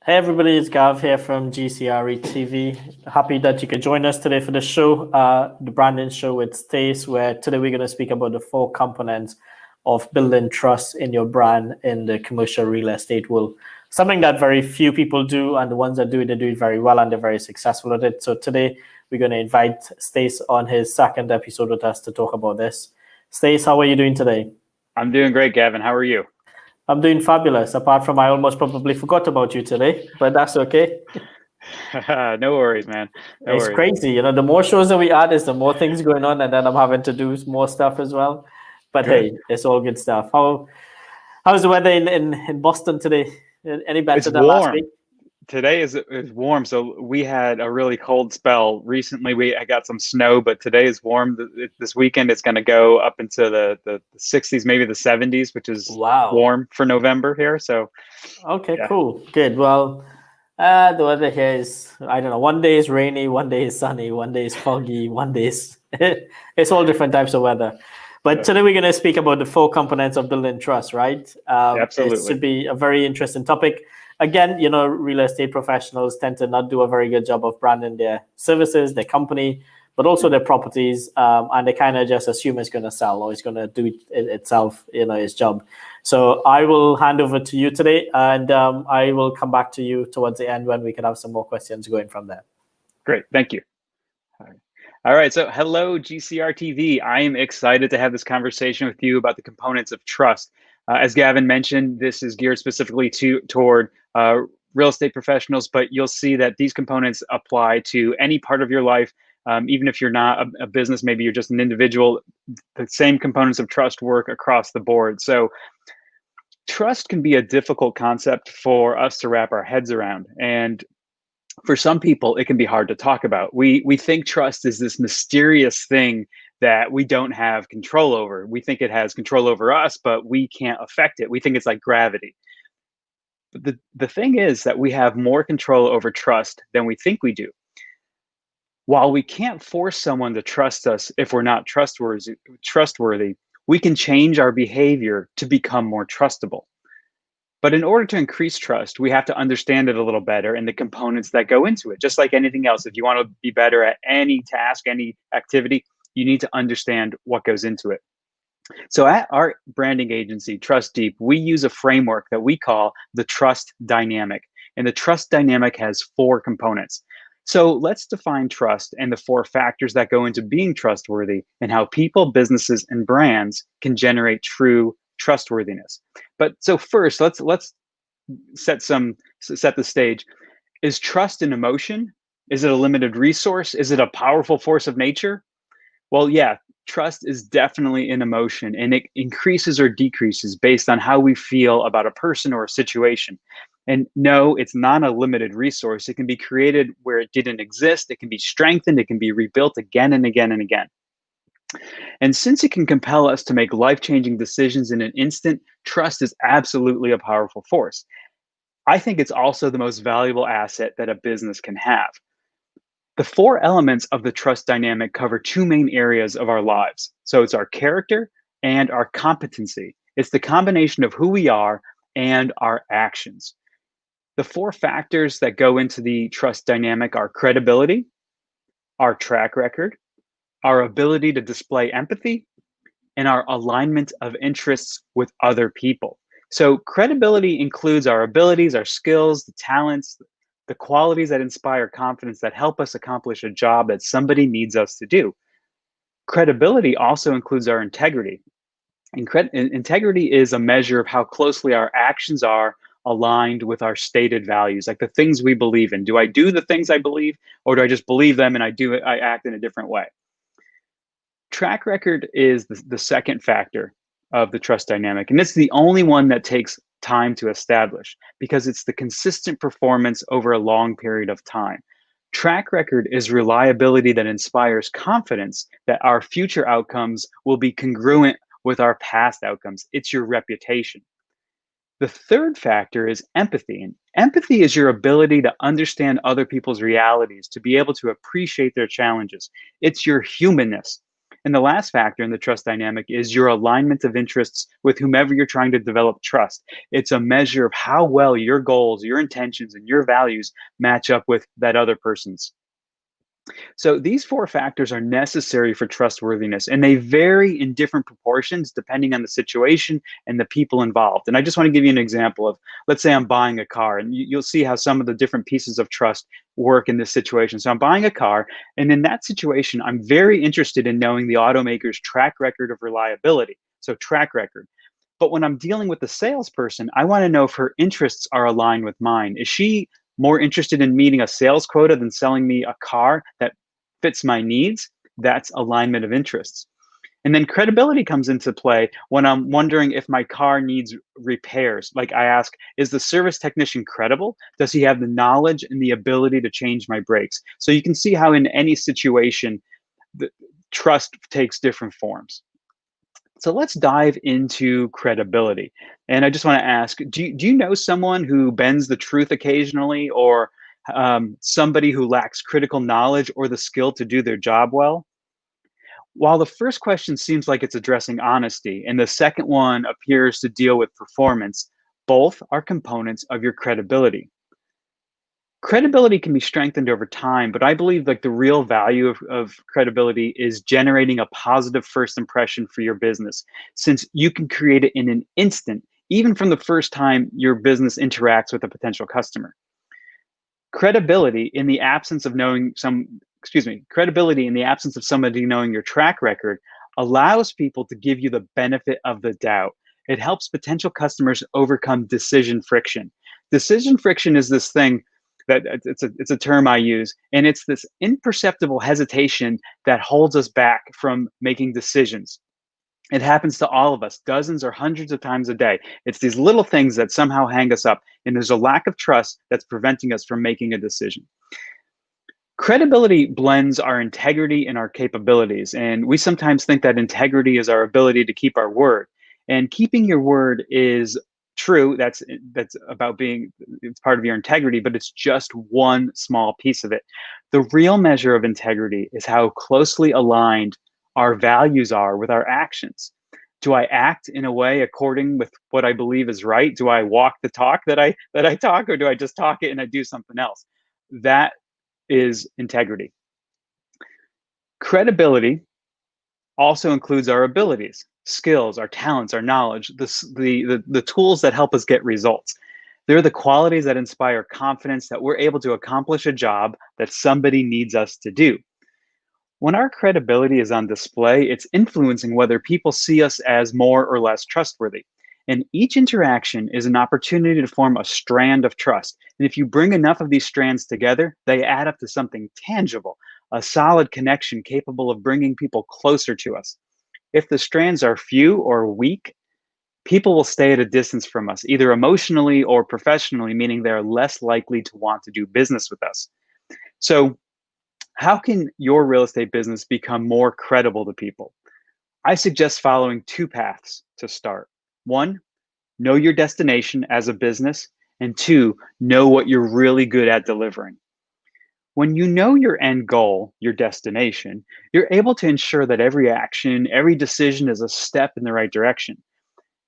Hey everybody, it's Gav here from GCRE TV. Happy that you could join us today for the show, the branding show with Stace, where today we're going to speak about the four components of building trust in your brand in the commercial real estate world. Something that very few people do, and the ones that do it, they do it very well and they're very successful at it. So today we're going to invite Stace on his second episode with us to talk about this. Stace, how are you doing today? I'm doing great, Gavin. How are you? I'm doing fabulous, apart from I almost probably forgot about you today, but that's okay. No worries, man. No It's worries. crazy. The more shows that we add is the more things going on, and then I'm having to do more stuff as well. But Good. hey, it's all good stuff. How's the weather in Boston today? Any better It's than last week? warm. Today is warm. So we had a really cold spell recently. I got some snow, but today is warm. This weekend it's going to go up into the 60s, maybe the 70s, which is Wow. warm for November here. So Okay, yeah, cool. Good. Well, the weather here is, I don't know, one day is rainy, one day is sunny, one day is foggy, one day is it's all different types of weather. But yeah, today we're going to speak about the four components of building trust, right? It absolutely. should be a very interesting topic. Again, real estate professionals tend to not do a very good job of branding their services, their company, but also their properties, and they kind of just assume it's going to sell or it's going to do it itself, its job. So I will hand over to you today, and I will come back to you towards the end when we can have some more questions going from there. Great. Thank you. All right. So, hello, GCR TV. I am excited to have this conversation with you about the components of trust. As Gavin mentioned, this is geared specifically toward real estate professionals, but you'll see that these components apply to any part of your life. Even if you're not a business, maybe you're just an individual, the same components of trust work across the board. So, trust can be a difficult concept for us to wrap our heads around. And for some people it can be hard to talk about. We think trust is this mysterious thing that we don't have control over. We think it has control over us, but we can't affect it. We think it's like gravity. But the thing is that we have more control over trust than we think we do. While we can't force someone to trust us if we're not trustworthy, we can change our behavior to become more trustable. But in order to increase trust, we have to understand it a little better and the components that go into it. Just like anything else, if you want to be better at any task, any activity, you need to understand what goes into it. So at our branding agency, Trust Deep, we use a framework that we call the trust dynamic. And the trust dynamic has four components. So let's define trust and the four factors that go into being trustworthy and how people, businesses, and brands can generate true trustworthiness. But so first, let's set the stage. Is trust an emotion? Is it a limited resource? Is it a powerful force of nature? Well, yeah, trust is definitely an emotion, and it increases or decreases based on how we feel about a person or a situation. And no, it's not a limited resource. It can be created where it didn't exist. It can be strengthened. It can be rebuilt again and again and again. And since it can compel us to make life changing decisions in an instant, trust is absolutely a powerful force. I think it's also the most valuable asset that a business can have. The four elements of the trust dynamic cover two main areas of our lives. So it's our character and our competency. It's the combination of who we are and our actions. The four factors that go into the trust dynamic are credibility, our track record, our ability to display empathy, and our alignment of interests with other people. So, credibility includes our abilities, our skills, the talents, the qualities that inspire confidence that help us accomplish a job that somebody needs us to do. Credibility also includes our integrity. Integrity is a measure of how closely our actions are aligned with our stated values, like the things we believe in. Do I do the things I believe, or do I just believe them and I act in a different way? Track record is the second factor of the trust dynamic, and it's the only one that takes time to establish because it's the consistent performance over a long period of time. Track record is reliability that inspires confidence that our future outcomes will be congruent with our past outcomes. It's your reputation. The third factor is empathy. And empathy is your ability to understand other people's realities, to be able to appreciate their challenges. It's your humanness. And the last factor in the trust dynamic is your alignment of interests with whomever you're trying to develop trust. It's a measure of how well your goals, your intentions, and your values match up with that other person's. So these four factors are necessary for trustworthiness, and they vary in different proportions depending on the situation and the people involved. And I just want to give you an example of, let's say I'm buying a car, and you'll see how some of the different pieces of trust work in this situation. So I'm buying a car, and in that situation, I'm very interested in knowing the automaker's track record of reliability. So track record. But when I'm dealing with the salesperson, I want to know if her interests are aligned with mine. Is she more interested in meeting a sales quota than selling me a car that fits my needs? That's alignment of interests. And then credibility comes into play when I'm wondering if my car needs repairs. Like I ask, is the service technician credible? Does he have the knowledge and the ability to change my brakes? So you can see how in any situation, the trust takes different forms. So let's dive into credibility. And I just want to ask, do you know someone who bends the truth occasionally, or somebody who lacks critical knowledge or the skill to do their job well? While the first question seems like it's addressing honesty, and the second one appears to deal with performance, both are components of your credibility. Credibility can be strengthened over time, but I believe like the real value of credibility is generating a positive first impression for your business, since you can create it in an instant, even from the first time your business interacts with a potential customer. Credibility in the absence of knowing some, excuse me, credibility in the absence of somebody knowing your track record allows people to give you the benefit of the doubt. It helps potential customers overcome decision friction. Decision friction is this thing that it's a term I use, and it's this imperceptible hesitation that holds us back from making decisions. It happens to all of us dozens or hundreds of times a day. It's these little things that somehow hang us up, and there's a lack of trust that's preventing us from making a decision. Credibility blends our integrity and our capabilities, and we sometimes think that integrity is our ability to keep our word. And keeping your word is true. That's about being, it's part of your integrity, but it's just one small piece of it. The real measure of integrity is how closely aligned our values are with our actions. Do I act in a way according with what I believe is right? Do I walk the talk that I talk, or do I just talk it and I do something else? That is integrity. Credibility also includes our abilities, skills, our talents, our knowledge, the tools that help us get results. They're the qualities that inspire confidence that we're able to accomplish a job that somebody needs us to do. When our credibility is on display, it's influencing whether people see us as more or less trustworthy. And each interaction is an opportunity to form a strand of trust. And if you bring enough of these strands together, they add up to something tangible, a solid connection capable of bringing people closer to us. If the strands are few or weak, people will stay at a distance from us, either emotionally or professionally, meaning they're less likely to want to do business with us. So, how can your real estate business become more credible to people? I suggest following two paths to start. One, know your destination as a business, and two, know what you're really good at delivering. When you know your end goal, your destination, you're able to ensure that every action, every decision is a step in the right direction.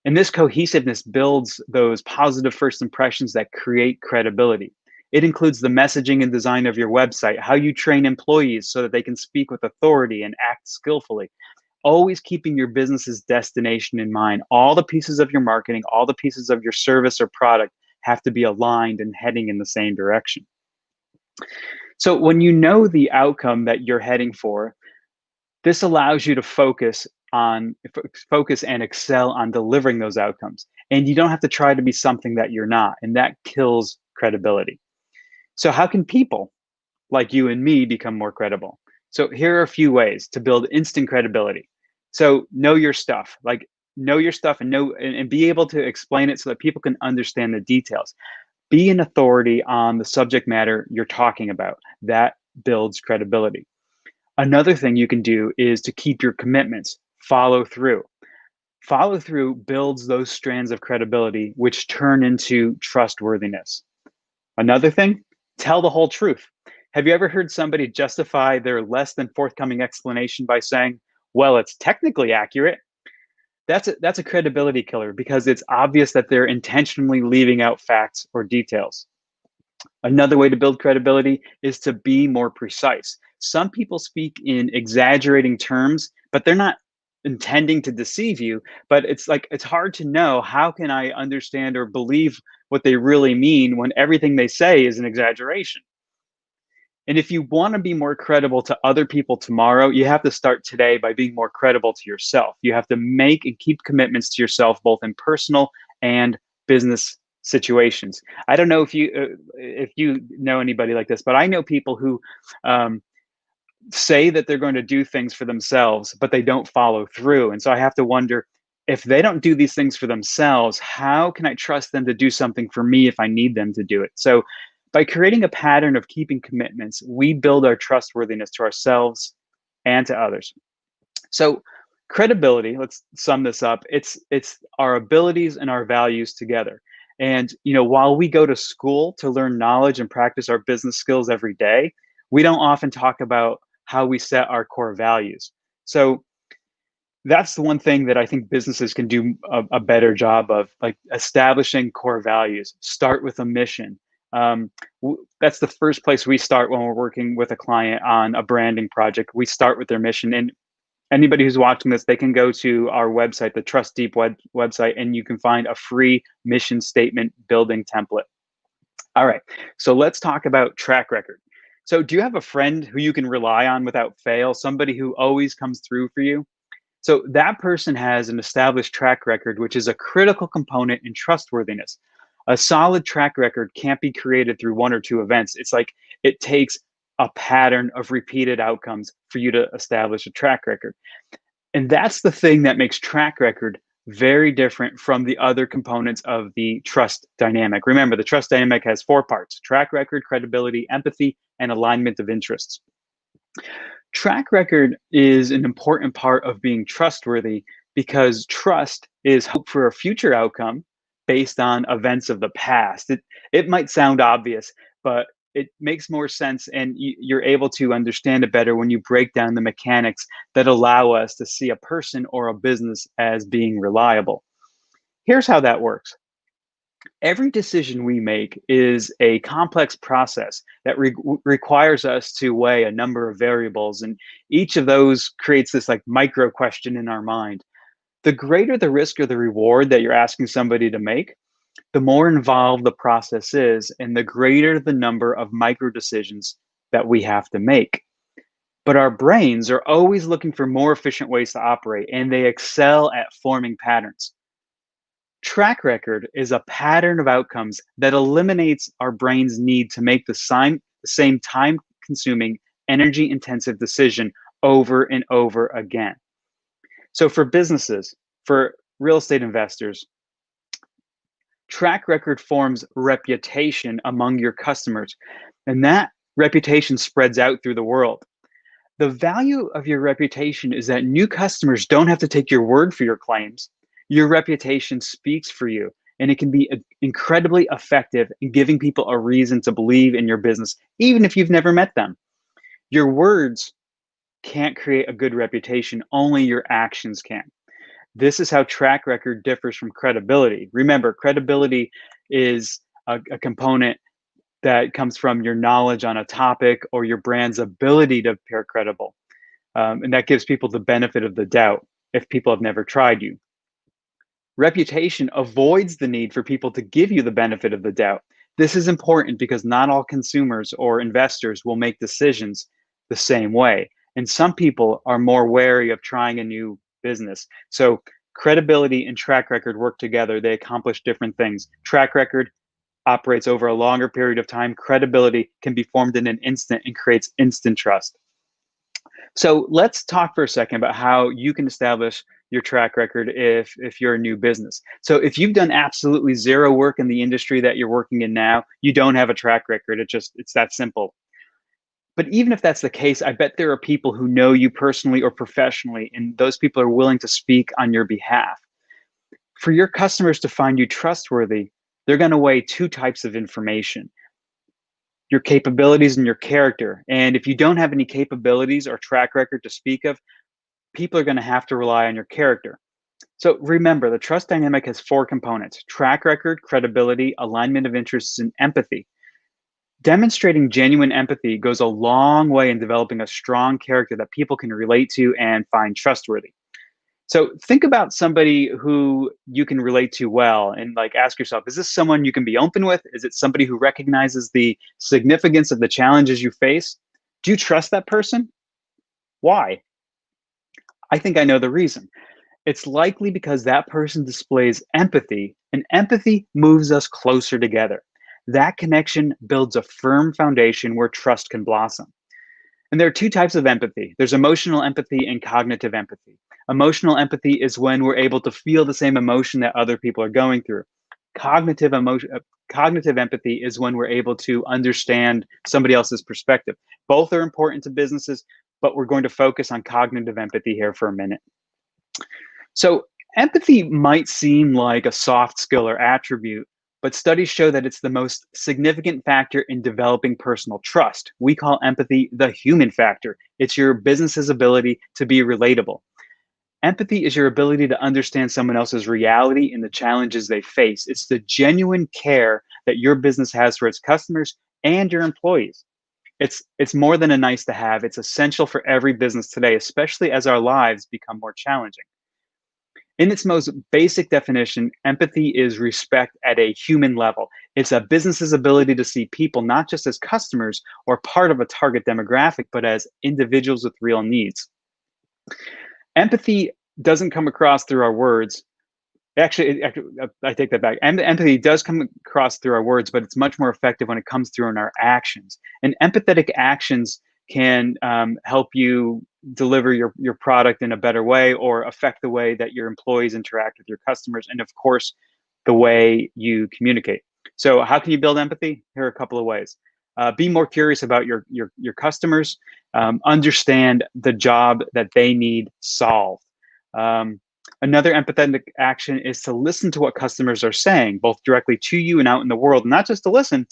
And this cohesiveness builds those positive first impressions that create credibility. It includes the messaging and design of your website, how you train employees so that they can speak with authority and act skillfully. Always keeping your business's destination in mind. All the pieces of your marketing, all the pieces of your service or product have to be aligned and heading in the same direction. So when you know the outcome that you're heading for, this allows you to focus and excel on delivering those outcomes. And you don't have to try to be something that you're not, and that kills credibility. So how can people like you and me become more credible? So here are a few ways to build instant credibility. So know your stuff, and be able to explain it so that people can understand the details. Be an authority on the subject matter you're talking about. That builds credibility. Another thing you can do is to keep your commitments, follow through. Follow through builds those strands of credibility, which turn into trustworthiness. Another thing, tell the whole truth. Have you ever heard somebody justify their less than forthcoming explanation by saying, well, it's technically accurate, that's a credibility killer because it's obvious that they're intentionally leaving out facts or details. Another way to build credibility is to be more precise. Some people speak in exaggerating terms, but they're not intending to deceive you. But it's like, it's hard to know, how can I understand or believe what they really mean when everything they say is an exaggeration? And if you want to be more credible to other people tomorrow, you have to start today by being more credible to yourself. You have to make and keep commitments to yourself, both in personal and business situations. I don't know if you know anybody like this, but I know people who um, say that they're going to do things for themselves, but they don't follow through. And so I have to wonder, if they don't do these things for themselves, how can I trust them to do something for me if I need them to do it? So by creating a pattern of keeping commitments, we build our trustworthiness to ourselves and to others. So credibility, let's sum this up. It's our abilities and our values together. And while we go to school to learn knowledge and practice our business skills every day, we don't often talk about how we set our core values. So that's the one thing that I think businesses can do a better job of, like establishing core values. Start with a mission. That's the first place we start when we're working with a client on a branding project. We start with their mission. And anybody who's watching this, they can go to our website, the Trust Deep website, and you can find a free mission statement building template. All right, so let's talk about track record. So do you have a friend who you can rely on without fail, somebody who always comes through for you? So that person has an established track record, which is a critical component in trustworthiness. A solid track record can't be created through one or two events. It's like it takes a pattern of repeated outcomes for you to establish a track record. And that's the thing that makes track record very different from the other components of the trust dynamic. Remember, the trust dynamic has four parts: track record, credibility, empathy, and alignment of interests. Track record is an important part of being trustworthy because trust is hope for a future outcome based on events of the past. It might sound obvious, but it makes more sense, and you're able to understand it better when you break down the mechanics that allow us to see a person or a business as being reliable. Here's how that works. Every decision we make is a complex process that requires us to weigh a number of variables, and each of those creates this like micro question in our mind. The greater the risk or the reward that you're asking somebody to make, the more involved the process is, and the greater the number of micro decisions that we have to make. But our brains are always looking for more efficient ways to operate, and they excel at forming patterns. Track record is a pattern of outcomes that eliminates our brain's need to make the same time consuming, energy intensive decision over and over again. So for businesses, for real estate investors, track record forms reputation among your customers, and that reputation spreads out through the world. The value of your reputation is that new customers don't have to take your word for your claims. Your reputation speaks for you, and it can be incredibly effective in giving people a reason to believe in your business, even if you've never met them. Your words can't create a good reputation, only your actions can. This is how track record differs from credibility. Remember, credibility is a component that comes from your knowledge on a topic or your brand's ability to appear credible. And that gives people the benefit of the doubt if people have never tried you. Reputation avoids the need for people to give you the benefit of the doubt. This is important because not all consumers or investors will make decisions the same way. And some people are more wary of trying a new business. So credibility and track record work together. They accomplish different things. Track record operates over a longer period of time. Credibility can be formed in an instant and creates instant trust. So let's talk for a second about how you can establish your track record if you're a new business. So if you've done absolutely zero work in the industry that you're working in now, you don't have a track record. It's that simple. But even if that's the case, I bet there are people who know you personally or professionally, and those people are willing to speak on your behalf. For your customers to find you trustworthy, they're going to weigh two types of information: your capabilities and your character. And if you don't have any capabilities or track record to speak of, people are going to have to rely on your character. So remember, the trust dynamic has 4 components: track record, credibility, alignment of interests, and empathy. Demonstrating genuine empathy goes a long way in developing a strong character that people can relate to and find trustworthy. So think about somebody who you can relate to well and like ask yourself, is this someone you can be open with? Is it somebody who recognizes the significance of the challenges you face? Do you trust that person? Why? I think I know the reason. It's likely because that person displays empathy, and empathy moves us closer together. That connection builds a firm foundation where trust can blossom. And there are 2 types of empathy. There's emotional empathy and cognitive empathy. Emotional empathy is when we're able to feel the same emotion that other people are going through. Cognitive empathy is when we're able to understand somebody else's perspective. Both are important to businesses, but we're going to focus on cognitive empathy here for a minute. So empathy might seem like a soft skill or attribute, but studies show that it's the most significant factor in developing personal trust. We call empathy the human factor. It's your business's ability to be relatable. Empathy is your ability to understand someone else's reality and the challenges they face. It's the genuine care that your business has for its customers and your employees. It's more than a nice to have. It's essential for every business today, especially as our lives become more challenging. In its most basic definition, empathy is respect at a human level. It's a business's ability to see people not just as customers or part of a target demographic, but as individuals with real needs. Empathy doesn't come across through our words. Actually, I take that back. Empathy does come across through our words, but it's much more effective when it comes through in our actions. And empathetic actions can help you deliver your product in a better way or affect the way that your employees interact with your customers, and of course, the way you communicate. So how can you build empathy? Here are a couple of ways. Be more curious about your customers. Understand the job that they need solved. Another empathetic action is to listen to what customers are saying, both directly to you and out in the world, not just to listen,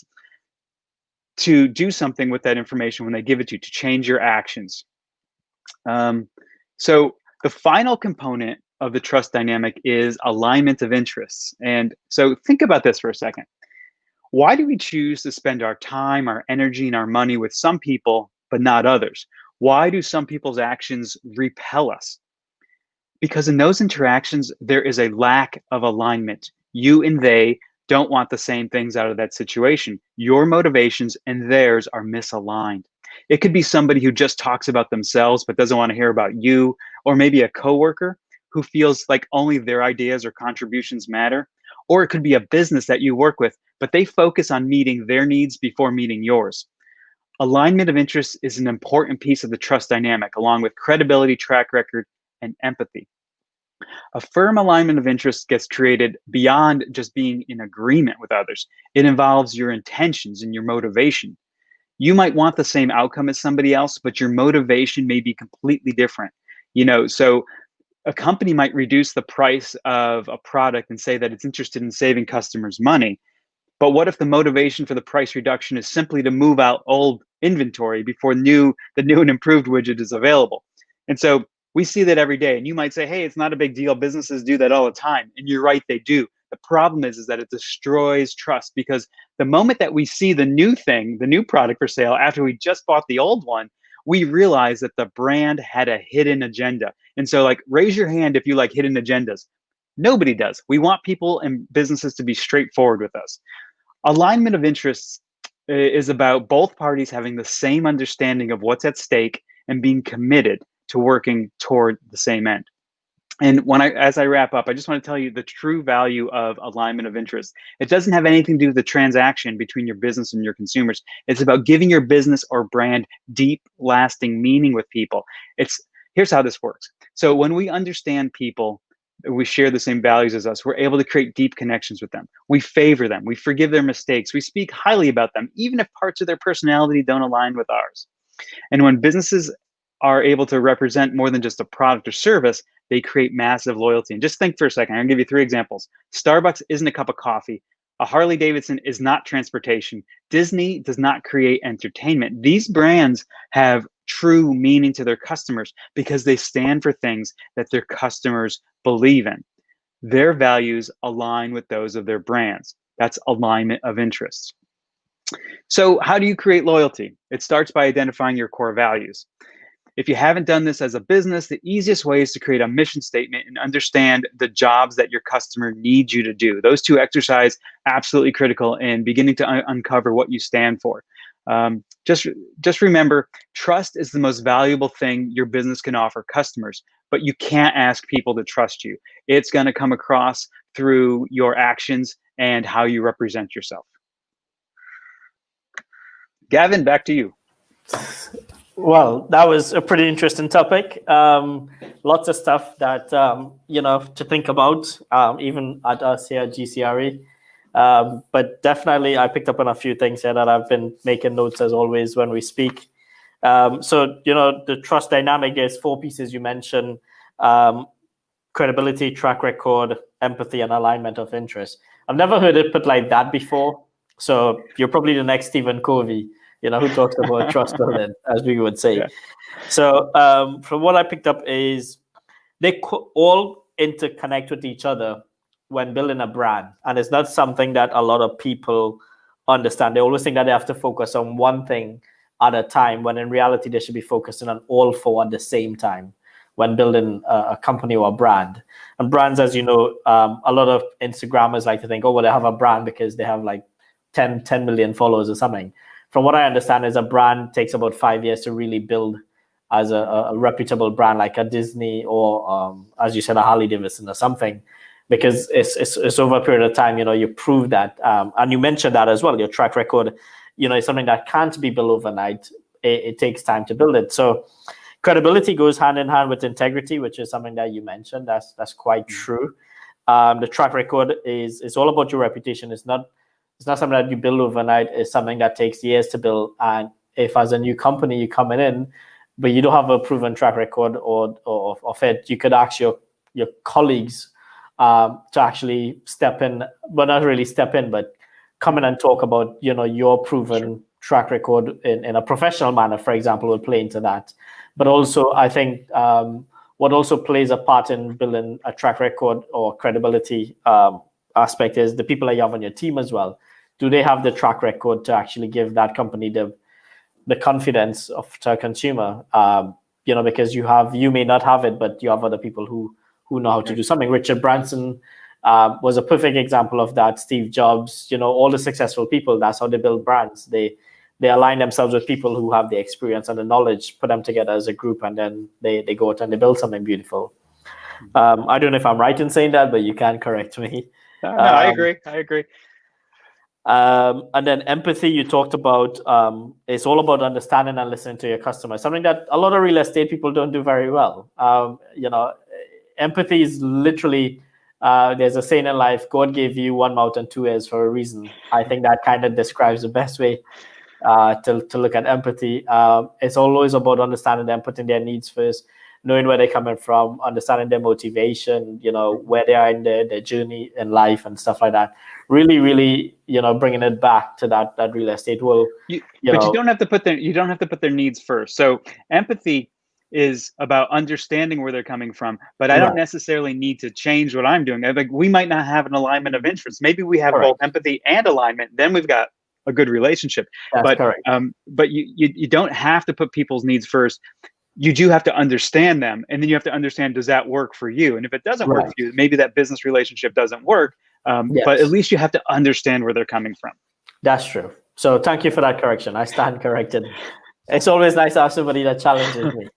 to do something with that information when they give it to you, to change your actions. So the final component of the trust dynamic is alignment of interests. And so think about this for a second. Why do we choose to spend our time, our energy, and our money with some people, but not others? Why do some people's actions repel us? Because in those interactions, there is a lack of alignment. You and they don't want the same things out of that situation. Your motivations and theirs are misaligned. It could be somebody who just talks about themselves but doesn't want to hear about you, or maybe a coworker who feels like only their ideas or contributions matter. Or it could be a business that you work with, but they focus on meeting their needs before meeting yours. Alignment of interests is an important piece of the trust dynamic, along with credibility, track record, and empathy. A firm alignment of interests gets created beyond just being in agreement with others. It involves your intentions and your motivation. You might want the same outcome as somebody else, but your motivation may be completely different. So a company might reduce the price of a product and say that it's interested in saving customers money. But what if the motivation for the price reduction is simply to move out old inventory before the new and improved widget is available? And so we see that every day. And you might say, hey, it's not a big deal. Businesses do that all the time. And you're right, they do. The problem is that it destroys trust, because the moment that we see the new thing, the new product for sale, after we just bought the old one, we realize that the brand had a hidden agenda. And so, like, raise your hand if you like hidden agendas. Nobody does. We want people and businesses to be straightforward with us. Alignment of interests is about both parties having the same understanding of what's at stake and being committed to working toward the same end. And as I wrap up, I just want to tell you the true value of alignment of interest. It doesn't have anything to do with the transaction between your business and your consumers. It's about giving your business or brand deep, lasting meaning with people. Here's how this works. So when we understand people, we share the same values as us, we're able to create deep connections with them. We favor them. We forgive their mistakes. We speak highly about them, even if parts of their personality don't align with ours. And when businesses are able to represent more than just a product or service, they create massive loyalty. And just think for a second. I'm going to give you 3 examples. Starbucks isn't a cup of coffee. A Harley Davidson is not transportation. Disney does not create entertainment. These brands have true meaning to their customers because they stand for things that their customers believe in. Their values align with those of their brands. That's alignment of interests. So how do you create loyalty? It starts by identifying your core values. If you haven't done this as a business, the easiest way is to create a mission statement and understand the jobs that your customer needs you to do. Those two exercise absolutely critical in beginning to uncover what you stand for. Just remember, trust is the most valuable thing your business can offer customers, but you can't ask people to trust you. It's going to come across through your actions and how you represent yourself. Gavin, back to you. Well, that was a pretty interesting topic. Lots of stuff that to think about, even at us here at GCRE. But definitely, I picked up on a few things here that I've been making notes as always when we speak. So the trust dynamic. There's 4 pieces you mentioned: credibility, track record, empathy, and alignment of interest. I've never heard it put like that before. So you're probably the next Stephen Covey, who talks about trust building, as we would say. Yeah. So from what I picked up is they all interconnect with each other when building a brand. And it's not something that a lot of people understand. They always think that they have to focus on one thing at a time, when in reality, they should be focusing on all 4 at the same time when building a company or a brand. And brands, as you know, a lot of Instagrammers like to think, oh, well, they have a brand because they have like 10 million followers or something. From what I understand, is a brand takes about 5 years to really build as a reputable brand, like a Disney or, as you said, a Harley Davidson or something, because it's over a period of time. You prove that, and you mentioned that as well. Your track record, is something that can't be built overnight. It takes time to build it. So credibility goes hand in hand with integrity, which is something that you mentioned. That's quite true. The track record is all about your reputation. It's not something that you build overnight. It's something that takes years to build. And if as a new company you're coming in, but you don't have a proven track record of it, you could ask your colleagues to actually step in, but not really step in, but come in and talk about your proven track record in a professional manner, for example, will play into that. But also, I think what also plays a part in building a track record or credibility aspect is the people that you have on your team as well. Do they have the track record to actually give that company the confidence to a consumer? Because you may not have it, but you have other people who know how to do something. Richard Branson was a perfect example of that. Steve Jobs, all the successful people, that's how they build brands. They align themselves with people who have the experience and the knowledge, put them together as a group, and then they go out and they build something beautiful. I don't know if I'm right in saying that, but you can correct me. No, I agree. And then empathy, you talked about, it's all about understanding and listening to your customers, something that a lot of real estate people don't do very well. Empathy is literally, there's a saying in life, God gave you 1 mouth and 2 ears for a reason. I think that kind of describes the best way to look at empathy. It's always about understanding them, putting their needs first, knowing where they're coming from, understanding their motivation, where they are in their journey in life and stuff like that. Really, really, bringing it back to that real estate world. But you don't have to put their needs first. So empathy is about understanding where they're coming from, but I don't necessarily need to change what I'm doing. Like, we might not have an alignment of interest. Maybe we have both empathy and alignment. Then we've got a good relationship. That's correct. But you don't have to put people's needs first. You do have to understand them, and then you have to understand, does that work for you? And if it doesn't work for you, maybe that business relationship doesn't work. But at least you have to understand where they're coming from. That's true. So thank you for that correction. I stand corrected. It's always nice to have somebody that challenges me.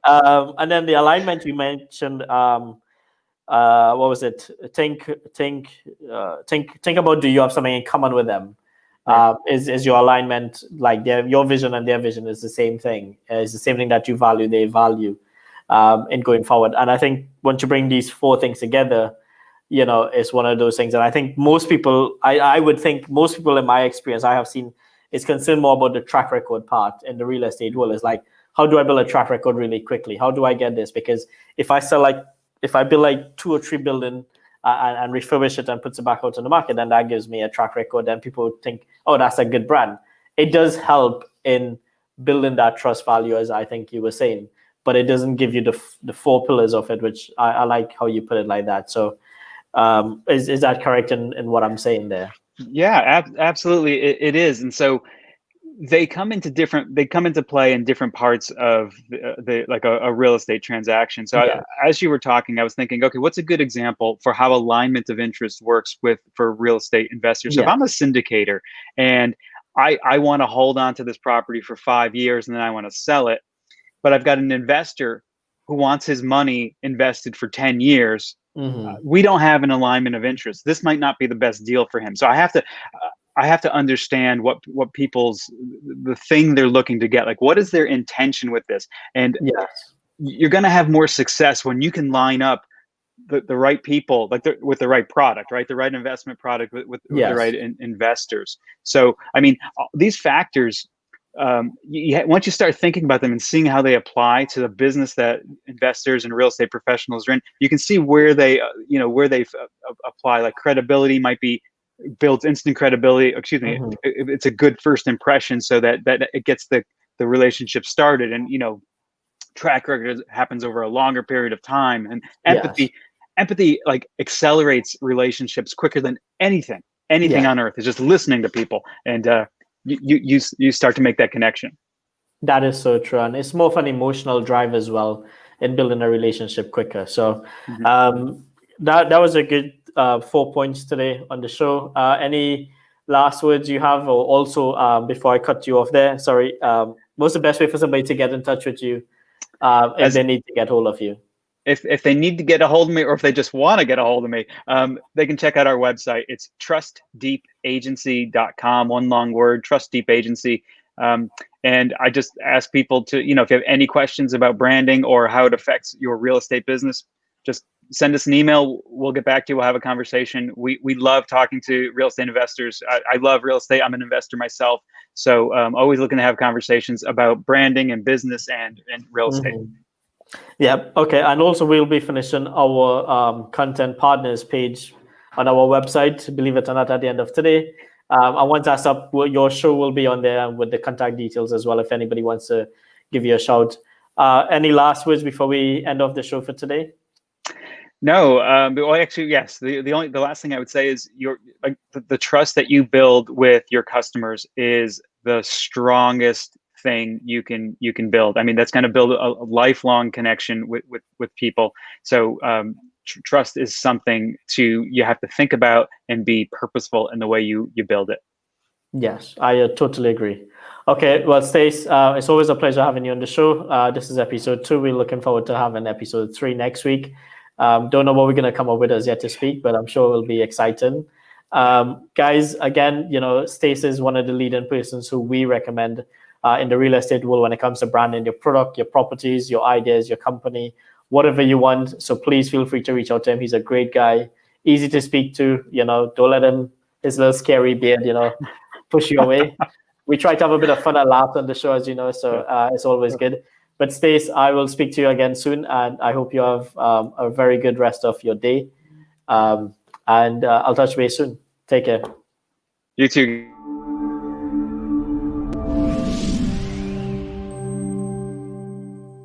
And then the alignment you mentioned, what was it? Think about, do you have something in common with them? Is your alignment like your vision and their vision is the same thing? Is the same thing that you value, they value in going forward? And I think once you bring these 4 things together, it's one of those things. And I think most people, I would think most people in my experience I have seen is concerned more about the track record part in the real estate world. Is like, how do I build a track record really quickly? How do I get this? Because if I build like 2 or 3 building and refurbish it and puts it back out on the market, then that gives me a track record. Then people think, oh, that's a good brand. It does help in building that trust value, as I think you were saying, but it doesn't give you the four pillars of it, which I like how you put it like that. So is that correct in what I'm saying there? Yeah, absolutely, it is. And so they come into play in different parts of the like a real estate transaction. So Yeah. as you were talking, I was thinking, okay, what's a good example for how alignment of interest works for real estate investors? So if Yeah. I'm a syndicator and I want to hold on to this property for 5 years and then I want to sell it, but I've got an investor who wants his money invested for 10 years. Mm-hmm. We don't have an alignment of interest. This might not be the best deal for him. So I have to understand what people's the thing they're looking to get. Like, what is their intention with this? And Yes. you're going to have more success when you can line up the right people, like with the right product, right? The right investment product with the Yes. right investors. So, I mean, these factors, once you start thinking about them and seeing how they apply to the business that investors and real estate professionals are in, you can see where they, where they apply. Like credibility might be builds instant credibility. Excuse me, Mm-hmm. it's a good first impression, so that it gets the relationship started. And track record happens over a longer period of time. And Yes. empathy like accelerates relationships quicker than anything Yeah. on earth. Is just listening to people, and you start to make that connection. That is so true. And it's more of an emotional drive as well in building a relationship quicker. So that was a good 4 points today on the show. Any last words you have? Or also, before I cut you off there, sorry, what's the best way for somebody to get in touch with you if they need to get hold of you? If they need to get a hold of me, or if they just want to get a hold of me, they can check out our website. It's trustdeepagency.com, one long word, Trust Deep Agency. And I just ask people to, if you have any questions about branding or how it affects your real estate business, just send us an email. We'll get back to you. We'll have a conversation. We love talking to real estate investors. I love real estate. I'm an investor myself. So always looking to have conversations about branding and business and real estate. Mm-hmm. Yeah. Okay. And also, we'll be finishing our content partners page on our website, believe it or not, at the end of today. And once that's up, your show will be on there with the contact details as well, if anybody wants to give you a shout. Any last words before we end off the show for today? No, well, actually, yes. The last thing I would say is the trust that you build with your customers is the strongest thing you can build. I mean, that's going to build a lifelong connection with people. So trust is something you have to think about and be purposeful in the way you build it. Yes, I totally agree. Okay, well, Stace, it's always a pleasure having you on the show. This is episode 2. We're looking forward to having episode 3 next week. Don't know what we're going to come up with as yet to speak, but I'm sure it'll be exciting. Guys, again, Stace is one of the leading persons who we recommend in the real estate world when it comes to branding your product, your properties, your ideas, your company, whatever you want. So please feel free to reach out to him. He's a great guy, easy to speak to. Don't let his little scary beard, push you away. We try to have a bit of fun and laugh on the show, as you know, so it's always good. But Stace, I will speak to you again soon, and I hope you have a very good rest of your day. And I'll touch base soon. Take care. You too.